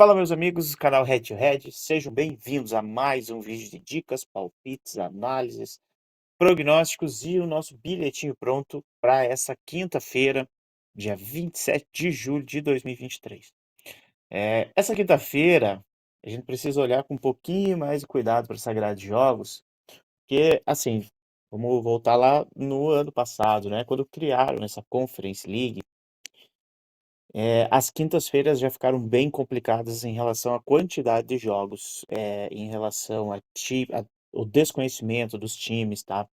Fala, meus amigos do canal Head to Head, sejam bem-vindos a mais um vídeo de dicas, palpites, análises, prognósticos e o nosso bilhetinho pronto para essa quinta-feira, dia 27 de julho de 2023. Essa quinta-feira, a gente precisa olhar com um pouquinho mais de cuidado para essa grade de jogos, porque, assim, vamos voltar lá no ano passado, né, quando criaram essa Conference League. As quintas-feiras já ficaram bem complicadas em relação à quantidade de jogos, em relação o desconhecimento dos times, tá?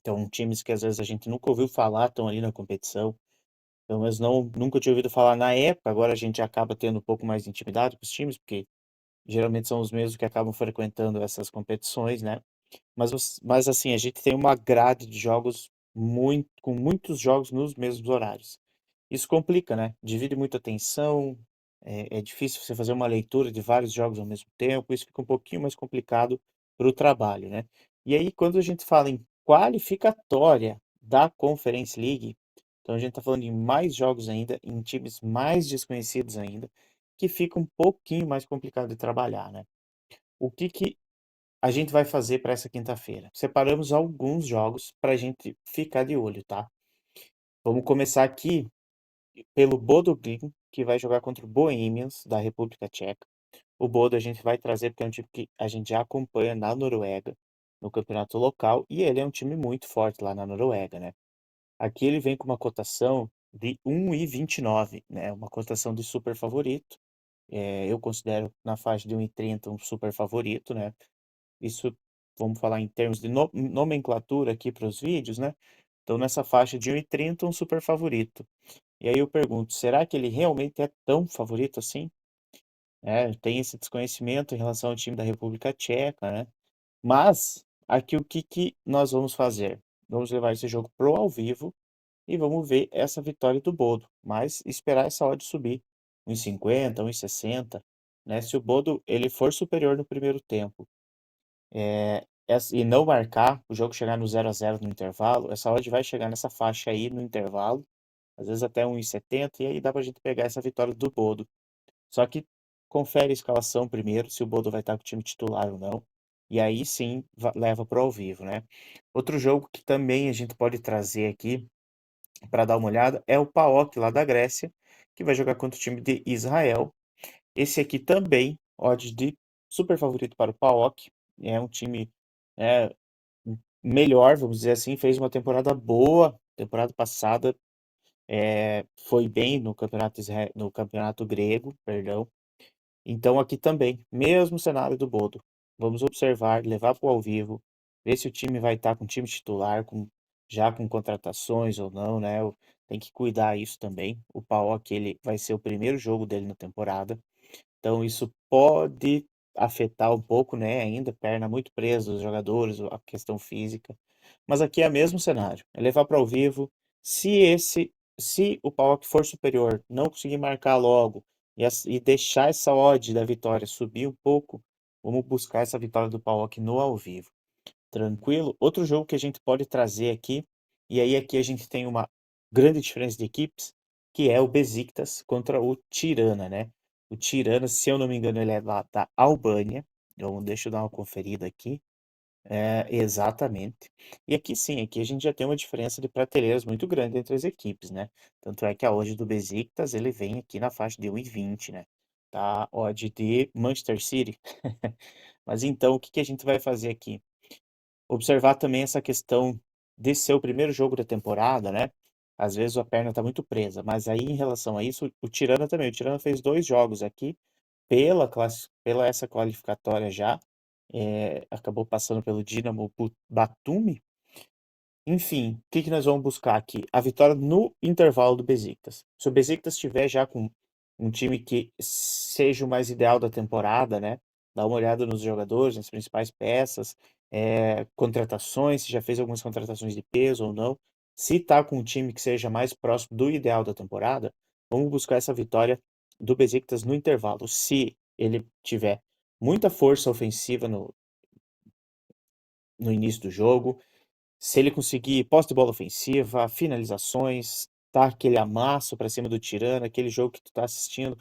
Então, times que às vezes a gente nunca ouviu falar estão ali na competição, então mas nunca tinha ouvido falar na época, agora a gente acaba tendo um pouco mais de intimidade com os times, porque geralmente são os mesmos que acabam frequentando essas competições, né? Mas assim, a gente tem uma grade de jogos com muitos jogos nos mesmos horários. Isso complica, né? Divide muita atenção, é difícil você fazer uma leitura de vários jogos ao mesmo tempo, isso fica um pouquinho mais complicado para o trabalho, né? E aí, quando a gente fala em qualificatória da Conference League, então a gente está falando em mais jogos ainda, em times mais desconhecidos ainda, que fica um pouquinho mais complicado de trabalhar, né? O que que a gente vai fazer para essa quinta-feira? Separamos alguns jogos para a gente ficar de olho, tá? Vamos começar aqui pelo Bodo Glimt, que vai jogar contra o Bohemians, da República Tcheca. O Bodo a gente vai trazer porque é um time que a gente já acompanha na Noruega, no campeonato local, e ele é um time muito forte lá na Noruega, né? Aqui ele vem com uma cotação de 1,29, né? Uma cotação de super favorito. Eu considero na faixa de 1,30 um super favorito, né? Isso, vamos falar em termos de nomenclatura aqui para os vídeos, né? Então, nessa faixa de 1,30, um super favorito. E aí eu pergunto, será que ele realmente é tão favorito assim? Tem esse desconhecimento em relação ao time da República Tcheca, né? Mas, aqui o que que nós vamos fazer? Vamos levar esse jogo pro ao vivo e vamos ver essa vitória do Bodo, mas esperar essa odd subir, 1,50, 1,60, né? Se o Bodo ele for superior no primeiro tempo, e não marcar, o jogo chegar no 0-0 no intervalo, essa odd vai chegar nessa faixa aí no intervalo, às vezes até 1,70, e aí dá pra gente pegar essa vitória do Bodo. Só que confere a escalação primeiro, se o Bodo vai estar com o time titular ou não, e aí sim leva pro ao vivo, né? Outro jogo que também a gente pode trazer aqui para dar uma olhada é o PAOK lá da Grécia, que vai jogar contra o time de Israel. Esse aqui também, odds de super favorito para o PAOK, é um time é, melhor, vamos dizer assim, fez uma temporada boa, temporada passada foi bem no campeonato grego, perdão. Então aqui também, mesmo cenário do Bodo. Vamos observar, levar para o ao vivo, ver se o time vai estar com o time titular, já com contratações ou não, né? Tem que cuidar isso também. O PAOK, ele vai ser o primeiro jogo dele na temporada. Então isso pode afetar um pouco, né, ainda, perna muito presa dos jogadores, a questão física. Mas aqui é o mesmo cenário, é levar para o vivo. Se o PAOK for superior, não conseguir marcar logo e deixar essa odd da vitória subir um pouco, vamos buscar essa vitória do PAOK no ao vivo. Tranquilo? Outro jogo que a gente pode trazer aqui, e aí aqui a gente tem uma grande diferença de equipes, que é o Besiktas contra o Tirana, né? O Tirana, se eu não me engano, ele é lá da Albânia. Então, deixa eu dar uma conferida aqui. Exatamente. E aqui sim, aqui a gente já tem uma diferença de prateleiras muito grande entre as equipes, né? Tanto é que a odd do Besiktas, ele vem aqui na faixa de 1,20, né? Tá? Odd de Manchester City. Mas então, o que que a gente vai fazer aqui? Observar também essa questão de ser o primeiro jogo da temporada, né? Às vezes a perna tá muito presa, mas aí em relação a isso, o Tirana também. O Tirana fez 2 jogos aqui pela essa qualificatória já, acabou passando pelo Dinamo Batumi. Enfim, o que que nós vamos buscar aqui? A vitória no intervalo do Besiktas. Se o Besiktas estiver já com um time que seja o mais ideal da temporada, né? Dá uma olhada nos jogadores, nas principais peças, contratações, se já fez algumas contratações de peso ou não. Se tá com um time que seja mais próximo do ideal da temporada, vamos buscar essa vitória do Besiktas no intervalo. Se ele tiver muita força ofensiva no início do jogo, se ele conseguir posse de bola ofensiva, finalizações, tá aquele amasso para cima do Tirana, aquele jogo que tu tá assistindo,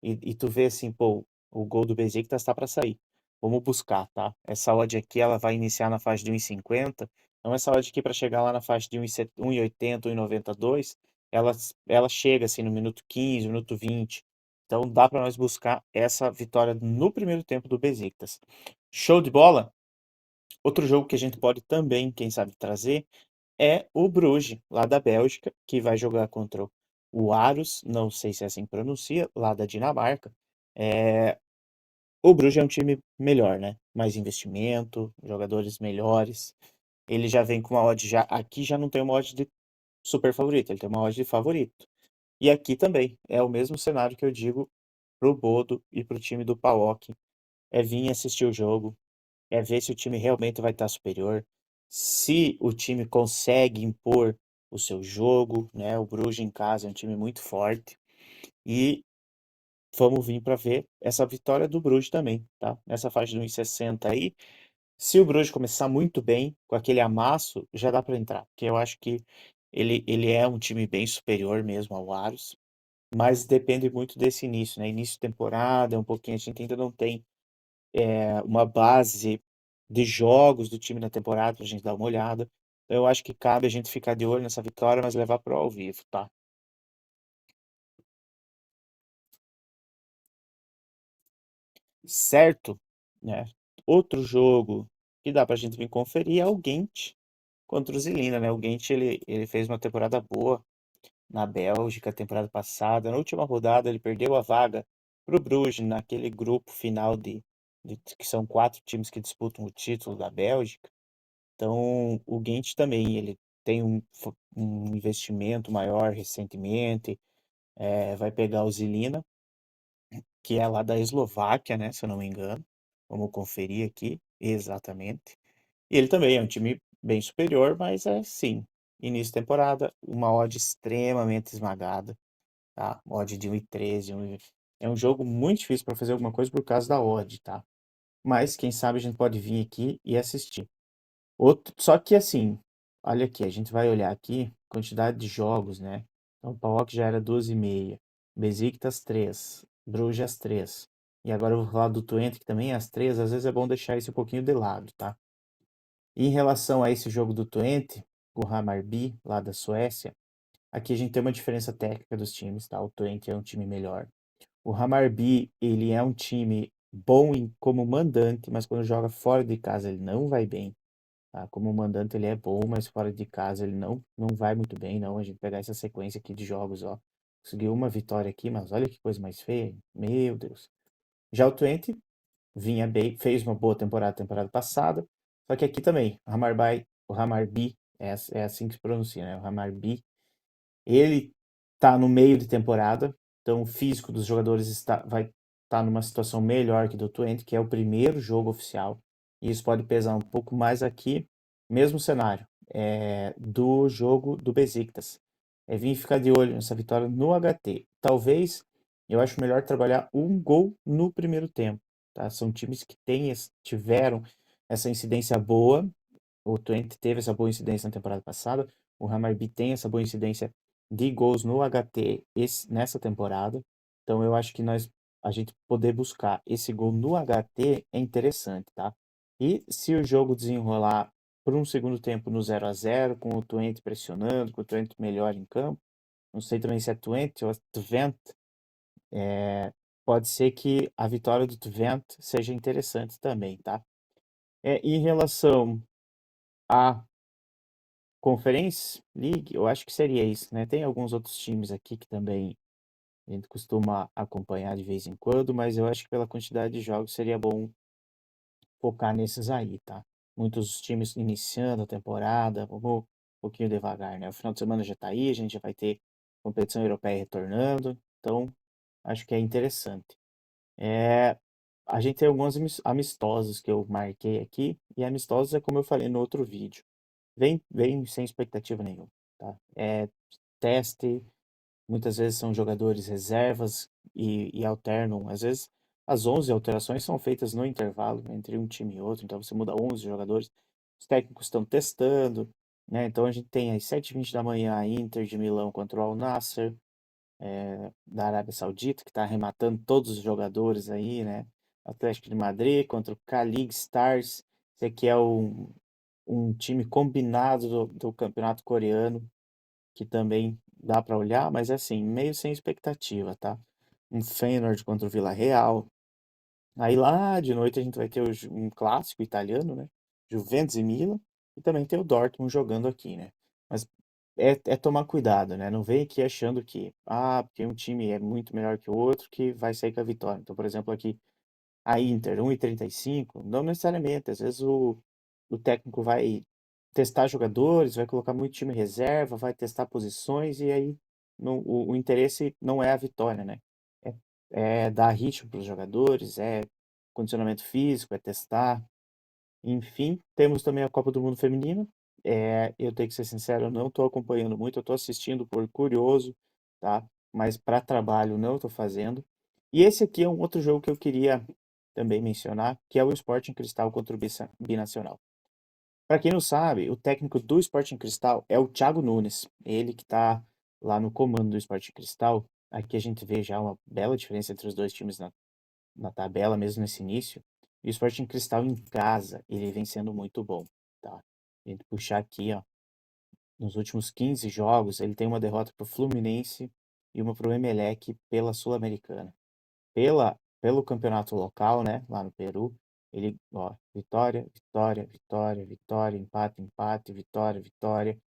e tu vê assim, pô, o gol do Besiktas está para sair. Vamos buscar, tá? Essa odd aqui, ela vai iniciar na faixa de 1,50. Então, essa odd aqui para chegar lá na faixa de 1,80, 1,92, ela chega assim no minuto 15, minuto 20. Então, dá para nós buscar essa vitória no primeiro tempo do Besiktas. Show de bola? Outro jogo que a gente pode também, quem sabe, trazer é o Bruges, lá da Bélgica, que vai jogar contra o Aros, não sei se é assim que pronuncia, lá da Dinamarca. É, o Bruges é um time melhor, né? Mais investimento, jogadores melhores. Ele já vem com uma odd já. Aqui já não tem uma odd de super favorito, ele tem uma odd de favorito. E aqui também é o mesmo cenário que eu digo pro Bodo e pro time do PAOK. É vir assistir o jogo, é ver se o time realmente vai estar superior, se o time consegue impor o seu jogo, né? O Bruges em casa é um time muito forte e vamos vir para ver essa vitória do Bruges também, tá? Nessa faixa de 1,60 aí, se o Bruges começar muito bem, com aquele amasso, já dá para entrar, porque eu acho que ele é um time bem superior mesmo ao Aros, mas depende muito desse início, né? Início de temporada, um pouquinho, a gente ainda não tem uma base de jogos do time na temporada pra gente dar uma olhada. Então, eu acho que cabe a gente ficar de olho nessa vitória, mas levar pro ao vivo, tá? Certo? Né? Outro jogo que dá pra gente vir conferir é o Ghent contra o Zilina, né? O Ghent, ele fez uma temporada boa na Bélgica, temporada passada. Na última rodada, ele perdeu a vaga pro Bruges, naquele grupo final que são 4 times que disputam o título da Bélgica. Então, o Ghent também, ele tem um investimento maior recentemente, vai pegar o Zilina, que é lá da Eslováquia, né, se eu não me engano. Vamos conferir aqui, exatamente. E ele também é um time bem superior, mas é sim, início de temporada, uma odd extremamente esmagada, tá? Odd de 1,13, é um jogo muito difícil para fazer alguma coisa por causa da odd, tá? Mas quem sabe a gente pode vir aqui e assistir. Só que assim, olha aqui, a gente vai olhar aqui, quantidade de jogos, né? Então, o PAOK já era 12,5, Besiktas 3, Brujas 3. E agora eu vou falar do Twente, que também é às 3, às vezes é bom deixar isso um pouquinho de lado, tá? E em relação a esse jogo do Twente, o Hammarby, lá da Suécia, aqui a gente tem uma diferença técnica dos times, tá? O Twente é um time melhor. O Hammarby, ele é um time bom como mandante, mas quando joga fora de casa ele não vai bem. Tá? Como mandante ele é bom, mas fora de casa ele não vai muito bem, não. A gente pegar essa sequência aqui de jogos, ó. Conseguiu uma vitória aqui, mas olha que coisa mais feia. Meu Deus. Já o Twente vinha bem, fez uma boa temporada passada. Só que aqui também, o Hammarby é assim que se pronuncia, né? O Hammarby ele tá no meio de temporada, então o físico dos jogadores vai estar numa situação melhor que do Twente, que é o primeiro jogo oficial. E isso pode pesar um pouco mais aqui, mesmo cenário, do jogo do Besiktas. É vir ficar de olho nessa vitória no HT. Talvez eu acho melhor trabalhar um gol no primeiro tempo. Tá? São times que tiveram essa incidência boa. O Twente teve essa boa incidência na temporada passada. O Hammarby tem essa boa incidência de gols no HT nessa temporada. Então eu acho que a gente poder buscar esse gol no HT é interessante, tá? E se o jogo desenrolar por um segundo tempo no 0-0, com o Twente pressionando, com o Twente melhor em campo, não sei também se é Twente ou é Twente, pode ser que a vitória do Twente seja interessante também, tá? Em relação à Conference League, eu acho que seria isso, né? Tem alguns outros times aqui que também a gente costuma acompanhar de vez em quando, mas eu acho que pela quantidade de jogos seria bom focar nesses aí, tá? Muitos times iniciando a temporada, vamos um pouquinho devagar, né? O final de semana já tá aí, a gente já vai ter competição europeia retornando, então acho que é interessante. É, a gente tem alguns amistosos que eu marquei aqui, e amistosos é como eu falei no outro vídeo. Vem sem expectativa nenhuma, tá? É teste, muitas vezes são jogadores reservas e alternam. Às vezes as 11 alterações são feitas no intervalo entre um time e outro, então você muda 11 jogadores. Os técnicos estão testando, né? Então a gente tem às 7h20 da manhã a Inter de Milão contra o Al Nassr, da Arábia Saudita, que está arrematando todos os jogadores aí, né? Atlético de Madrid contra o K-League Stars. Esse aqui é um time combinado do campeonato coreano, que também dá para olhar, mas assim, meio sem expectativa, tá? Um Feyenoord contra o Villarreal. Aí lá de noite a gente vai ter um clássico italiano, né? Juventus e Milan. E também tem o Dortmund jogando aqui, né? Mas é tomar cuidado, né? Não vem aqui achando que, porque um time é muito melhor que o outro, que vai sair com a vitória. Então, por exemplo, aqui a Inter, 1,35, não necessariamente. Às vezes o técnico vai testar jogadores, vai colocar muito time reserva, vai testar posições, e aí o interesse não é a vitória, né? É, é dar ritmo para os jogadores, é condicionamento físico, é testar. Enfim, temos também a Copa do Mundo Feminina. Eu tenho que ser sincero, eu não estou acompanhando muito, eu estou assistindo por curioso, tá? Mas para trabalho não estou fazendo. E esse aqui é um outro jogo que eu queria também mencionar, que é o Sporting Cristal contra o Binacional. Para quem não sabe, o técnico do Sporting Cristal é o Thiago Nunes, ele que está lá no comando do Sporting Cristal. Aqui a gente vê já uma bela diferença entre os dois times na tabela, mesmo nesse início. E o Sporting Cristal em casa, ele vem sendo muito bom, tá? A gente puxar aqui, ó, nos últimos 15 jogos, ele tem uma derrota para o Fluminense e uma para o Emelec pela Sul-Americana. Pelo campeonato local, né, lá no Peru, ele, ó, vitória, vitória, vitória, vitória, empate, empate, vitória, vitória.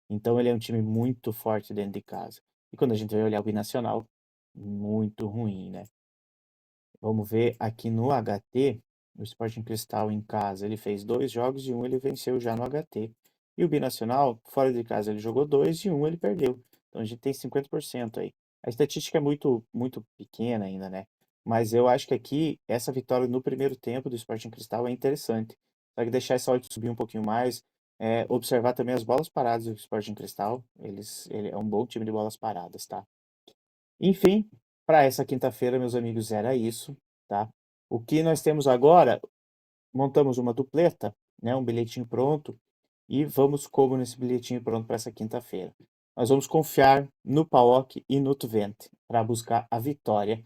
Então ele é um time muito forte dentro de casa. E quando a gente vai olhar o Binacional, muito ruim, né? Vamos ver aqui no HT, o Sporting Cristal em casa, ele fez 2 jogos e um ele venceu já no HT. E o Binacional, fora de casa, ele jogou dois e um ele perdeu. Então a gente tem 50% aí. A estatística é muito, muito pequena ainda, né? Mas eu acho que aqui, essa vitória no primeiro tempo do Sporting Cristal é interessante. Só que deixar essa odd subir um pouquinho mais, observar também as bolas paradas do Sporting Cristal. Ele é um bom time de bolas paradas, tá? Enfim, para essa quinta-feira, meus amigos, era isso, tá? O que nós temos agora, montamos uma dupleta, né, um bilhetinho pronto, e vamos como nesse bilhetinho pronto para essa quinta-feira. Nós vamos confiar no PAOK e no Twente para buscar a vitória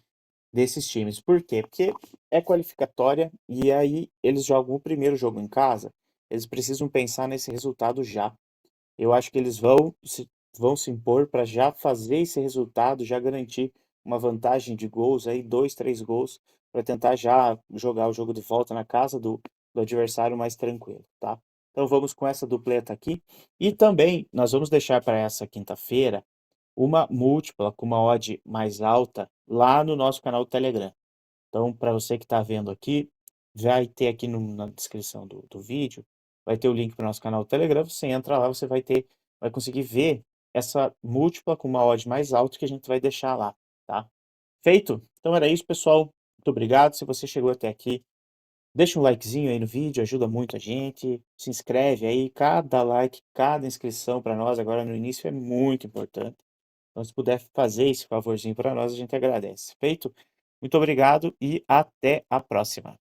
desses times. Por quê? Porque é qualificatória e aí eles jogam o primeiro jogo em casa, eles precisam pensar nesse resultado já. Eu acho que eles vão se impor para já fazer esse resultado, já garantir uma vantagem de gols aí, 2, 3 gols, para tentar já jogar o jogo de volta na casa do adversário mais tranquilo, tá? Então vamos com essa dupleta aqui. E também nós vamos deixar para essa quinta-feira uma múltipla com uma odd mais alta lá no nosso canal do Telegram. Então, para você que está vendo aqui, vai ter aqui na descrição do vídeo, vai ter o link para o nosso canal do Telegram. Você entra lá, você vai conseguir ver essa múltipla com uma odd mais alta que a gente vai deixar lá, tá? Feito? Então era isso, pessoal. Muito obrigado. Se você chegou até aqui, deixa um likezinho aí no vídeo, ajuda muito a gente. Se inscreve aí, cada like, cada inscrição para nós agora no início é muito importante. Então, se puder fazer esse favorzinho para nós, a gente agradece. Feito? Muito obrigado e até a próxima.